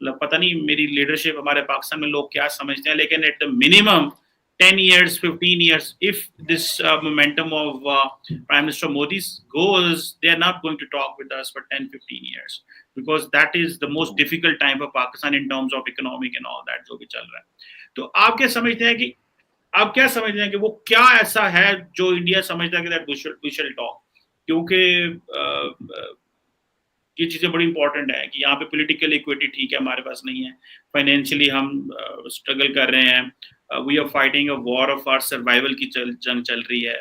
मतलब पता नहीं मेरी लीडरशिप हमारे पाकिस्तान में लोग क्या समझते हैं, लेकिन at the minimum 10 years, 15 years, if this momentum of Prime Minister Modi's goes, they are not going to talk with us for 10, 15 years, because that is the most difficult time for Pakistan in terms of economic and all that जो भी चल रहा है। तो आप क्या समझते हैं कि आप क्या समझते हैं कि वो क्या ऐसा है जो इंडिया समझता है कि दैट वी शैल टॉक, क्योंकि ये चीजें बड़ी इंपॉर्टेंट है कि यहाँ पे पॉलिटिकल इक्विटी ठीक है हमारे पास नहीं है, फाइनेंशियली हम स्ट्रगल कर रहे हैं, we are fighting a war of our survival की जंग चल रही है।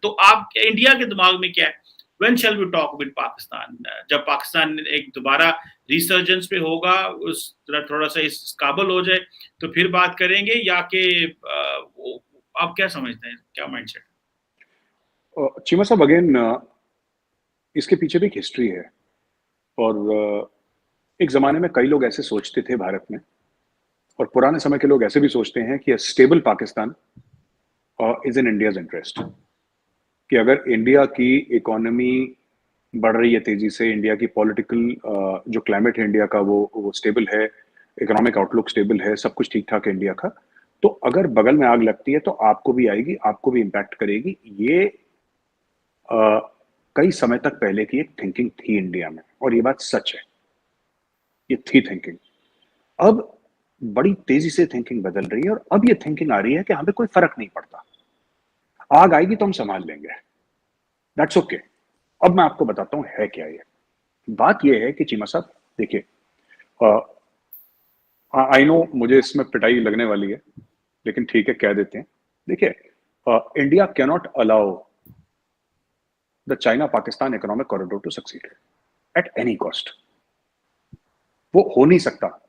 तो आप इंडिया के दिमाग में क्या है, when shall we talk with Pakistan, जब पाकिस्तान एक दोबारा रिसर्जेंस पे होगा, उस थोड़ा सा इस काबल हो जाए तो फिर बात करेंगे, या कि आप क्या समझते हैं, क्या माइंडसेट? चीमा साहब, अगेन इसके पीछे भी एक हिस्ट्री है, और एक जमाने में कई लोग ऐसे सोचते थे भारत में, और पुराने समय के लोग ऐसे भी सोचते हैं कि stable Pakistan is in India's interest, कि अगर इंडिया की इकोनॉमी बढ़ रही है तेजी से, इंडिया की पॉलिटिकल जो क्लाइमेट है इंडिया का वो स्टेबल है, इकोनॉमिक आउटलुक स्टेबल है, सब कुछ ठीक ठाक है इंडिया का, तो अगर बगल में आग लगती है तो आपको भी आएगी, आपको भी इम्पैक्ट करेगी। ये कई समय तक पहले की एक थिंकिंग थी इंडिया में, और ये बात सच है, ये थी थिंकिंग। अब बड़ी तेजी से थिंकिंग बदल रही है, और अब ये थिंकिंग आ रही है कि हमें कोई फर्क नहीं पड़ता, आग आएगी तो हम संभाल लेंगे, दैट्स ओके। अब मैं आपको बताता हूं है क्या ये बात। ये है कि चीमा साहब देखिए, आई नो मुझे इसमें पिटाई लगने वाली है, लेकिन ठीक है कह देते हैं। देखिए, India can not allow the China Pakistan economic corridor to succeed at any cost. वो हो नहीं सकता।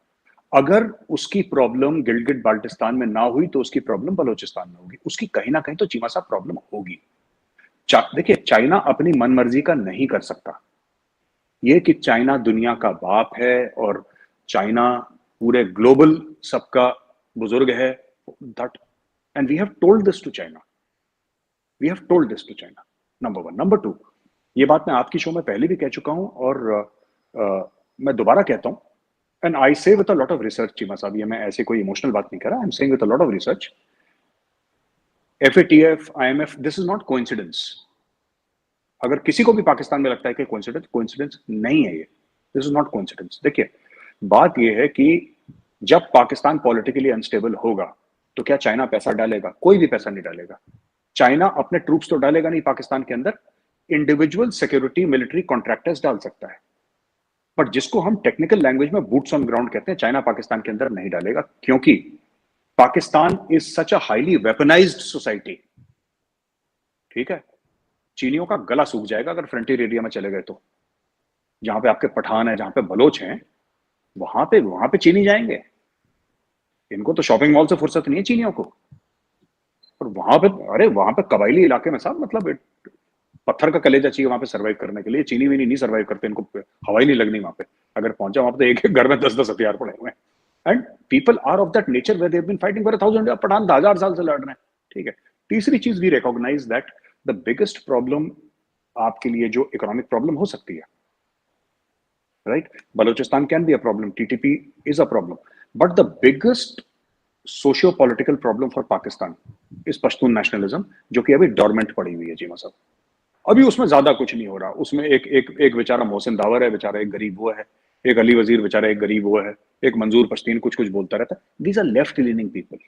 अगर उसकी प्रॉब्लम गिलगिट बाल्टिस्तान में ना हुई तो उसकी प्रॉब्लम बलोचिस्तान में होगी, उसकी कहीं ना कहीं तो चीमा साहब प्रॉब्लम होगी। देखिए, चाइना अपनी मनमर्जी का नहीं कर सकता। ये कि चाइना दुनिया का बाप है और चाइना पूरे ग्लोबल सबका बुजुर्ग है, that and we have told this to China, we have told this to China, number one. Number two, ये बात मैं आपकी शो में पहले भी कह चुका हूं, और मैं दोबारा कहता हूं, एंड आई से with a lot of research Cheema साहब, ये मैं ऐसे कोई इमोशनल बात नहीं कर रहा, I am saying with a lot of research, FATF, IMF, this is not coincidence. अगर किसी को भी पाकिस्तान में लगता है कि कोइंसिडेंस नहीं है ये, दिस इज नॉट कोइंसिडेंस। देखिए, बात ये है कि जब पाकिस्तान पॉलिटिकली अनस्टेबल होगा तो क्या चाइना पैसा डालेगा? कोई भी पैसा नहीं डालेगा। चाइना अपने ट्रूप्स तो डालेगा नहीं पाकिस्तान के अंदर, इंडिविजुअल सिक्योरिटी मिलिट्री कॉन्ट्रैक्टर्स डाल सकता है, बट जिसको हम टेक्निकल लैंग्वेज में बूट्स ऑन ग्राउंड कहते हैं, चाइना पाकिस्तान के अंदर नहीं डालेगा, क्योंकि Pakistan is such a highly weaponised society. ठीक है, चीनियों का गला सूख जाएगा अगर फ्रंटियर एरिया में चले गए तो। जहां पे आपके पठान है, जहां पे बलोच हैं, वहां पे चीनी जाएंगे। इनको तो शॉपिंग मॉल से फुर्सत नहीं है चीनियों को। और वहां पे कबायली इलाके में साहब, मतलब पत्थर का कलेजा चाहिए वहां पे सर्वाइव करने के लिए। चीनी भी नहीं सर्वाइव करते, इनको हवाई नहीं लगनी वहां पे। अगर पहुंचा वहां पे तो एक घर में 10-10 हथियार पड़े हुए हैं, and people are of that nature where they have been fighting for 1000 पठान 1000 साल से लड़ रहे हैं। ठीक है। तीसरी चीज, we recognize that the biggest problem आपके लिए जो इकोनॉमिक प्रॉब्लम हो सकती है, right, Balochistan can be a problem, TTP is a problem, but the biggest socio political problem for Pakistan is Pashtun nationalism, जो कि अभी डोरमेंट पड़ी हुई है जीमा साहब। अभी उसमें ज्यादा कुछ नहीं हो रहा। उसमें एक बेचारा मोहसिन दावर है, बेचारा एक गरीब वो है, एक अली वजीर बेचारा एक गरीब वो है, एक मंजूर पश्तीन कुछ कुछ बोलता रहता है। These are left leaning people,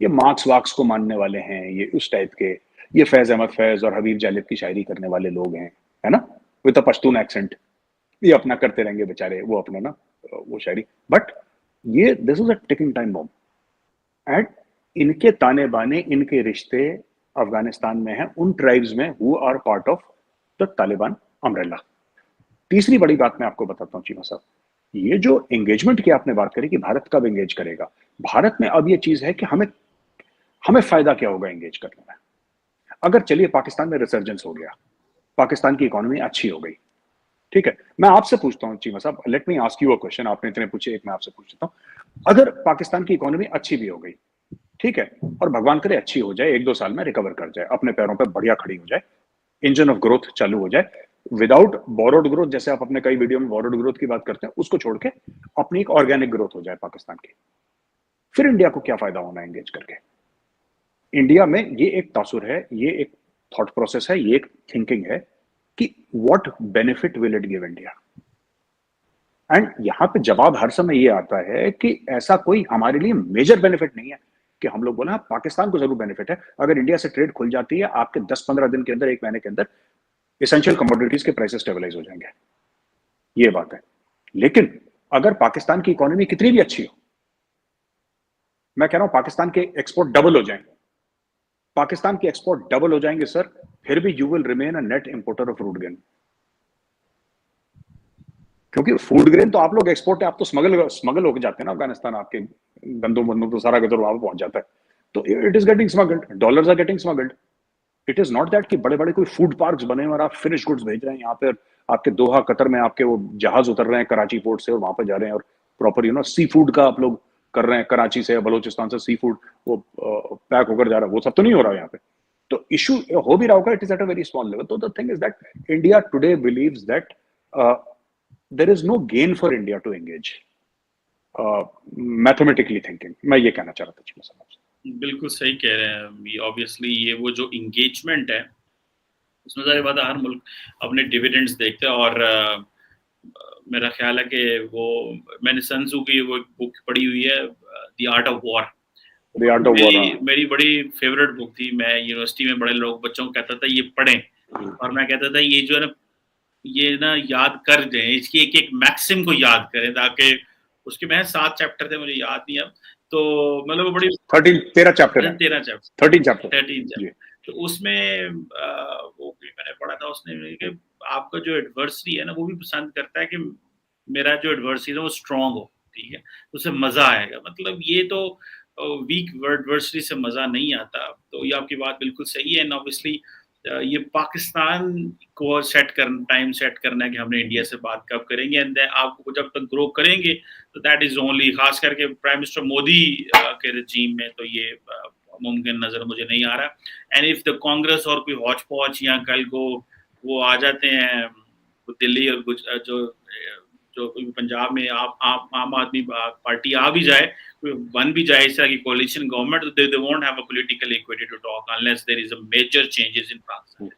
ये मार्क्स वार्क्स को मानने वाले हैं, ये उस टाइप के, ये फैज अहमद फैज और हबीब जालिब की शायरी करने वाले लोग हैं, है ना, विद अ पश्तून एक्सेंट। ये अपना करते रहेंगे बेचारे, वो अपना ना वो शायरी। बट ये this is a ticking time bomb, and इनके ताने बाने, इनके रिश्ते अफगानिस्तान में हैं उन ट्राइब्स में who are part of the Taliban umbrella. तीसरी बड़ी बात मैं आपको बताता हूँ चीमा साहब, ये जो एंगेजमेंट की आपने बात करी कि भारत कब एंगेज करेगा, भारत में अब ये चीज है कि हमें फायदा क्या होगा एंगेज करने में। अगर चलिए पाकिस्तान में रिसर्जेंस हो गया, पाकिस्तान की इकोनॉमी अच्छी हो गई, ठीक है, मैं आपसे पूछता हूँ चीमा साहब, let me ask you a question, आपने इतने पूछे, एक मैं आपसे पूछ लेता हूँ। अगर पाकिस्तान की इकोनॉमी अच्छी भी हो गई, ठीक है, और भगवान करे अच्छी हो जाए, 1-2 साल में रिकवर कर जाए, अपने पैरों पर बढ़िया खड़ी हो जाए, इंजन ऑफ ग्रोथ चालू हो जाए, विदाउट बोरोड ग्रोथ, जैसे आप अपने कई वीडियो में बोरोड ग्रोथ की बात करते हैं, उसको छोड़ के अपनी एक ऑर्गेनिक ग्रोथ हो जाए पाकिस्तान की, फिर इंडिया को क्या फायदा होना एंगेज करके? इंडिया में ये एक तासुर है, ये एक थॉट प्रोसेस है, ये एक थिंकिंग है कि what benefit will it give India. And यहां पे जवाब हर समय ये आता है कि ऐसा कोई हमारे लिए मेजर बेनिफिट नहीं है कि हम लोग बोले हाँ पाकिस्तान को जरूर बेनिफिट है, अगर इंडिया से ट्रेड खुल जाती है आपके 10-15 दिन के अंदर, एक महीने के अंदर एसेंशियल कमोडिटीज के प्राइसेस स्टेबलाइज हो जाएंगे, ये बात है। लेकिन अगर पाकिस्तान की इकोनॉमी कितनी भी अच्छी हो, मैं कह रहा हूं पाकिस्तान के एक्सपोर्ट डबल हो जाएंगे, पाकिस्तान के एक्सपोर्ट डबल हो जाएंगे सर, फिर भी you will remain a net importer of food grain. क्योंकि फूड ग्रेन तो आप लोग एक्सपोर्ट है, आप तो स्मगल होकर जाते हैं ना अफगानिस्तान, आपके गंदों बंदों तो सारा गदर वहां पहुंच जाता है, तो it is getting smuggled, dollars are getting smuggled. It is not that कि बड़े बड़े कोई फूड पार्क्स बने और आप फिनिश गुड्स भेज रहे हैं यहाँ पे, आपके दोहा कतर में आपके वो जहाज उतर रहे हैं कराची पोर्ट से और वहां पे जा रहे हैं और प्रॉपर सी फूड का आप लोग कर रहे हैं, कराची से या बलोचिस्तान से सी फूड वो पैक होकर जा रहा है, वो सब तो नहीं हो रहा है यहाँ पे। तो इशू हो भी रहा होगा, it is at a very small level. तो the thing is that India today believes that there is no gain for India to engage mathematically thinking. मैं ये कहना चाह रहा था जी साहब। बिल्कुल सही कह रहे हैं। ये ऑब्वियसली ये वो जो इंगेजमेंट है, उसमें ज़ाहिर बात है हर मुल्क अपने डिविडेंड्स देखते हैं। और मेरा ख्याल है कि वो मैंने सन त्जू की वो बुक पढ़ी हुई है, the art of war. The art of war मेरी बड़ी फेवरेट बुक थी। मैं यूनिवर्सिटी में बड़े लोग बच्चों को कहता था ये पढ़ें, और मैं कहता था ये जो है ना, ये ना याद कर दें, इसकी एक एक मैक्सिम को याद करें, ताकि उसके में 7 चैप्टर थे, मुझे याद नहीं अब, तो मतलब वो बड़ी 13 चैप्टर है, 13 चैप्टर 13 चैप्टर। तो उसमें वो भी मैंने पढ़ा था, उसने कि आपका जो एडवर्सरी है ना, वो भी पसंद करता है कि मेरा जो एडवर्सरी है वो स्ट्रांग हो, ठीक है, उसे मजा आएगा। मतलब ये तो वीक एडवर्सरी से मजा नहीं आता। तो ये आपकी बात बिल्कुल सही है। एंड ऑब्वियसली ये पाकिस्तान को टाइम सेट करना है कि हमने इंडिया से बात कब करेंगे, एंड आपको जब तक ग्रो करेंगे तो दैट इज ओनली, खास करके प्राइम मिनिस्टर मोदी के रजीम में तो ये मुमकिन नजर मुझे नहीं आ रहा। एंड इफ द कांग्रेस और कोई हौच पौच या कल को वो आ जाते हैं दिल्ली और जो पंजाब में आम आदमी पार्टी आ भी जाए, बन भी जाए इस तरह की कोalition government, they won't have a political equity to talk unless there is a major changes in Pakistan.